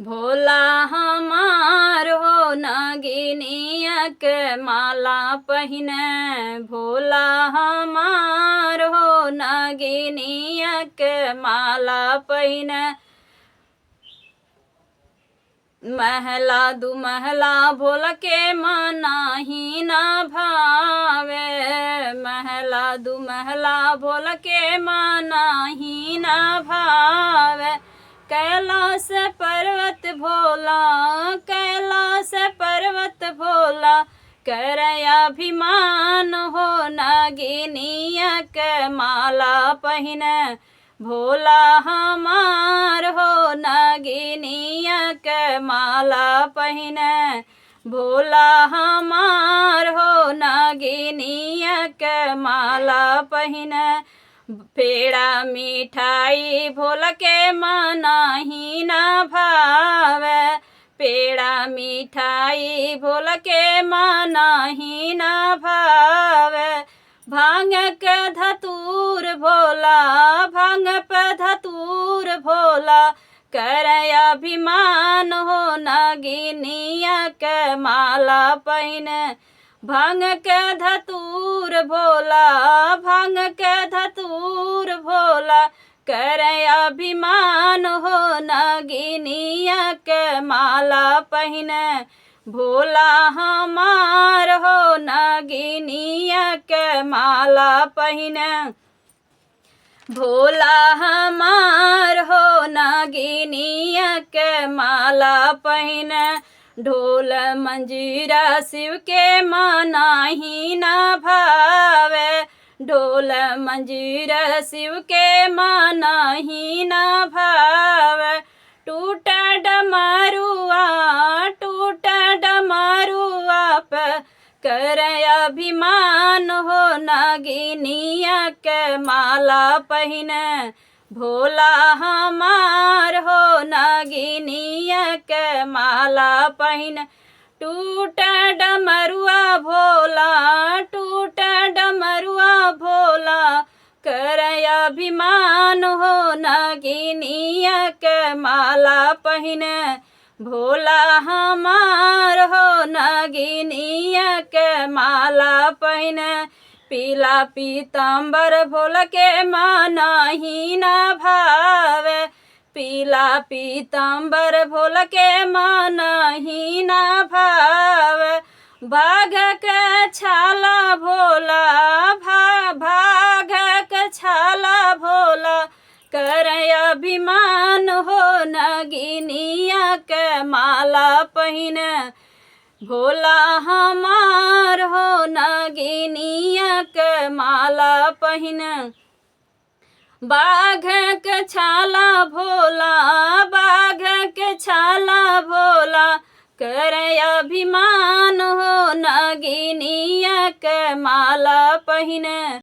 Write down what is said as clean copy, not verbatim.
भोला हमार हो नगिनिया के माला पहिने। भोला हमार हो नगिनिया के माला पहिने। महला दू महला भोला के मनाही न भावे। महला दू महला भोला के मनाही न भावे। कैलाश पर्वत भोला, कैलाश पर्वत भोला, करे अभिमान हो नगिनिया के माला पहिने। भोला हमार हो नगिनिया के माला पहिने। भोला हमार हो नगिनिया के माला पहिने। पेड़ा मिठाई भोला के मनाही न भावे। पेड़ा मिठाई भोला के मनाही न भावे। भांग के धतूर भोला, भांग पे धतूर भोला, करे अभिमान हो नगिनिया के माला पहिने। भांग के धतूर भोला, भांग के धतूर भोला, करे अभिमान हो नगिनिया के माला पहिने। भोला हमार हो नगिनिया के माला पहिने। भोला हमार हो नगिनिया के माला पहिने। ढोल मंजीरा शिव के मनाही न भावे। ढोल मंजीरा शिव के मनाही न भावे। टूट डमरुआ, टूट डमरुआ पे करे अभिमान हो नगिनिया के माला पहिने। भोला हमार हो नगिनिया के माला पहिने। टूट डमरुआ भोला, टूट डमरुआ भोला, करे अभिमान हो नगिनिया के माला पहिने। भोला हमार हो नगिनिया के माला पहिने। पीला पीताम्बर भोला के मनाही न भावे। पीला पीताम्बर भोला के मनाही न भावे। बाघ के छाला भोला, बाघ के छाला भोला, करे अभिमान हो नगिनिया के माला पहिने। भोला हमार हो नगिनिया के माला पहिने। बाघ के छाला भोला, बाघ के छाला भोला, करे अभिमान हो नगिनिया के माला पहिने।